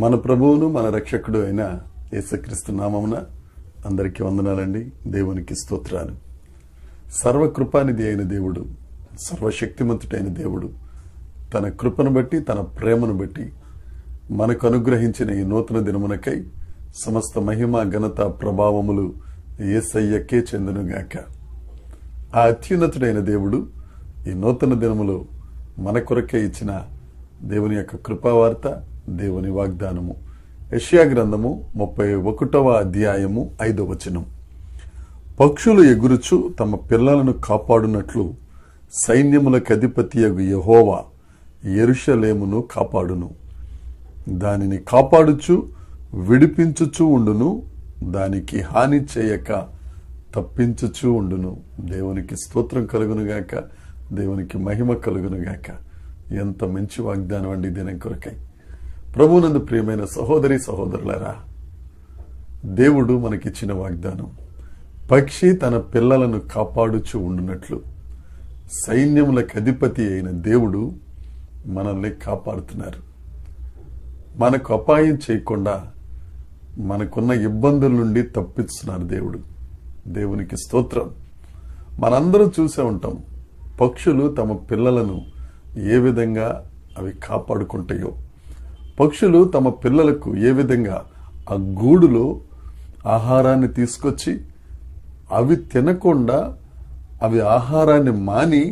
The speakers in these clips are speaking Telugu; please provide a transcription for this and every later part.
మన ప్రభువును మన రక్షకుడు అయిన యేసుక్రీస్తు నామమున అందరికీ వందనాలండి. దేవునికి స్తోత్రాలు. సర్వకృపానిధి అయిన దేవుడు, సర్వశక్తిమంతుడైన దేవుడు తన కృపను బట్టి, తన ప్రేమను బట్టి మనకు అనుగ్రహించిన ఈ నూతన దినమునకై సమస్త మహిమ, ఘనత, ప్రభావములు యేసయ్యకే చెందునుగాక. ఆ అత్యున్నతుడైన దేవుడు ఈ నూతన దినములో మన కొరకే ఇచ్చిన దేవుని యొక్క కృపావార్త, దేవుని వాగ్దానము. యెషయా గ్రంథము 31వ అధ్యాయము 5వ వచనం. పక్షులు ఎగురుచు తమ పిల్లలను కాపాడునట్లు సైన్యములకు అధిపతియగు యెహోవా యెరూషలేమును కాపాడును. దానిని కాపాడుచు విడిపించుచు ఉండును, దానికి హాని చేయక తప్పించుచు ఉండును. దేవునికి స్తోత్రం కలుగునుగాక, దేవునికి మహిమ కలుగునుగాక. ఎంత మంచి వాగ్దానం అండి దినం కొరకై. ప్రభునందు ప్రియమైన సహోదరి సహోదరులారా, దేవుడు మనకిచ్చిన వాగ్దానం, పక్షి తన పిల్లలను కాపాడుచు ఉండునట్లు సైన్యములకు అధిపతి అయిన దేవుడు మనల్ని కాపాడుతున్నారు. మనకు అపాయం చేయకుండా మనకున్న ఇబ్బందుల నుండి తప్పిస్తున్నారు దేవుడు. దేవునికి స్తోత్రం. మనందరం చూసే ఉంటాం, పక్షులు తమ పిల్లలను ఏ విధంగా అవి కాపాడుకుంటాయో, పక్షులు తమ పిల్లలకు ఏ విధంగా ఆ గూడులో ఆహారాన్ని తీసుకొచ్చి అవి తినకుండా అవి ఆహారాన్ని మాని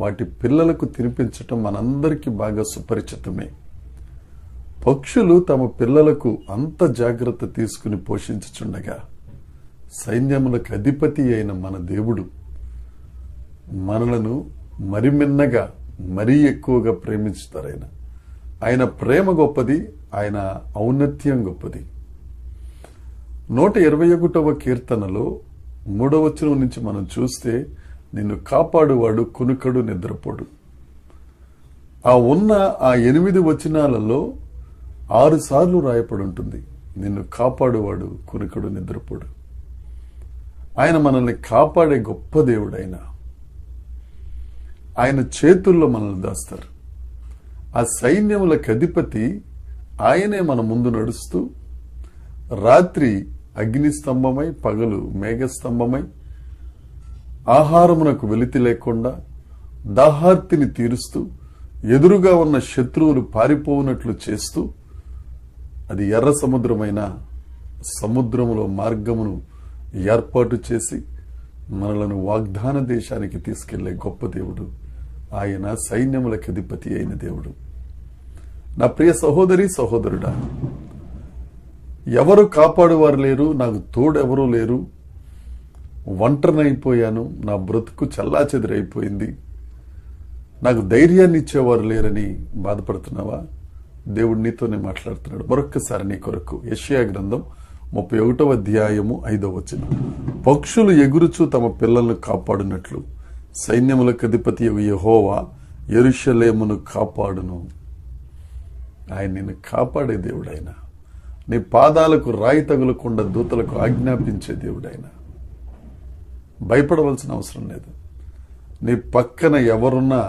వాటి పిల్లలకు తినిపించటం మనందరికీ బాగా సుపరిచితమే. పక్షులు తమ పిల్లలకు అంత జాగ్రత్త తీసుకుని పోషించుచుండగా సైన్యములకు అధిపతి అయిన మన దేవుడు మనలను మరిమిన్నగా మరీ ఎక్కువగా ప్రేమించుతారు. ఆయన ప్రేమ గొప్పది, ఆయన ఔన్నత్యం గొప్పది. 121వ కీర్తనలో 3వ వచనం నుంచి మనం చూస్తే, నిన్ను కాపాడువాడు కునుకడు నిద్రపోడు. ఆ 8 వచనాలలో 6 సార్లు రాయపడి ఉంటుంది, నిన్ను కాపాడువాడు కునుకడు నిద్రపోడు. ఆయన మనల్ని కాపాడే గొప్ప దేవుడు. ఆయన చేతుల్లో మనల్ని దాస్తారు. ఆ సైన్యములకు అధిపతి ఆయనే మన ముందు నడుస్తూ, రాత్రి అగ్నిస్తంభమై పగలు మేఘస్తంభమై ఆహారమునకు వెలితి లేకుండా దాహార్తిని తీరుస్తూ, ఎదురుగా ఉన్న శత్రువులు పారిపోవునట్లు చేస్తూ, అది ఎర్ర సముద్రమైన సముద్రములో మార్గమును ఏర్పాటు చేసి మనలను వాగ్దాన దేశానికి తీసుకెళ్లే గొప్ప దేవుడు. ఆయన సైన్యములకు అధిపతి అయిన దేవుడు. నా ప్రియ సహోదరి సహోదరుడా, ఎవరు కాపాడువారు లేరు, నాకు తోడెవరూ లేరు, ఒంటరినైపోయాను, నా బ్రతుకు చల్లాచెదురైపోయింది, నాకు ధైర్యాన్ని ఇచ్చేవారు లేరని బాధపడుతున్నావా? దేవుడు నీతోనే మాట్లాడుతున్నాడు. మరొక్కసారి నీ కొరకు యెషయా గ్రంథం 31వ అధ్యాయము 5వ వచనం. పక్షులు ఎగురుచు తమ పిల్లలను కాపాడునట్లు సైన్యములకు అధిపతి యెహోవా యెరూషలేమును కాపాడును. ఆయన నిన్ను కాపాడే దేవుడైన, నీ పాదాలకు రాయి తగులకుండా దూతలకు ఆజ్ఞాపించే దేవుడైన. భయపడవలసిన అవసరం లేదు. నీ పక్కన ఎవరున్నా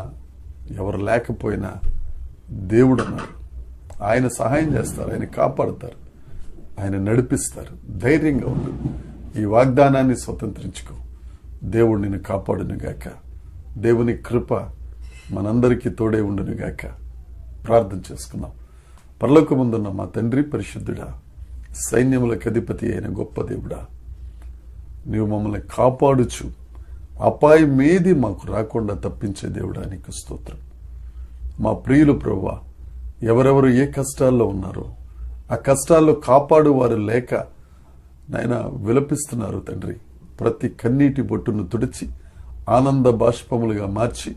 ఎవరు లేకపోయినా దేవుడు ఉన్నారు. ఆయన సహాయం చేస్తారు, ఆయన కాపాడుతారు, ఆయన నడిపిస్తారు. ధైర్యంగా ఉండు. ఈ వాగ్దానాన్ని స్వతంత్రించుకో. దేవుడు నిన్ను కాపాడునుగాక. దేవుని కృప మనందరికీ తోడే ఉండునుగాక. ప్రార్థన చేసుకున్నాం. పరలోకమందున్న మా తండ్రి, పరిశుద్ధుడా, సైన్యములకు అధిపతి అయిన గొప్ప దేవుడా, నీవు మమ్మల్ని కాపాడుచు అపాయం ఏది మాకు రాకుండా తప్పించే దేవుడా, నీకు స్తోత్రం. మా ప్రియులు ప్రభువా, ఎవరెవరు ఏ కష్టాల్లో ఉన్నారో ఆ కష్టాల్లో కాపాడు వారు లేక నాయన విలపిస్తున్నారు తండ్రి. ప్రతి కన్నీటి బొట్టును తుడిచి ఆనంద బాష్పములుగా మార్చి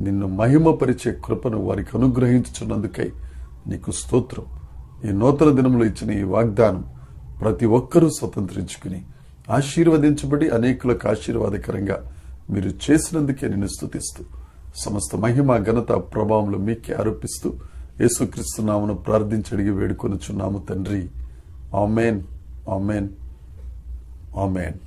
నిన్ను మహిమపరిచే కృపను వారికి అనుగ్రహించుచున్నందుకై నీకు స్తోత్రం. ఈ నూతన దినములు ఇచ్చిన ఈ వాగ్దానం ప్రతి ఒక్కరూ స్వతంత్రించుకుని ఆశీర్వదించబడి అనేకులకు ఆశీర్వాదకరంగా మీరు చేసినందుకే నిన్ను స్తుతిస్తూ సమస్త మహిమ, ఘనత, ప్రభావములు మీకే ఆరోపిస్తూ యేసుక్రీస్తు నామమున ప్రార్థించి అడిగి వేడుకొనుచున్నాము తండ్రి. ఆమేన్, ఆమేన్, ఆమేన్.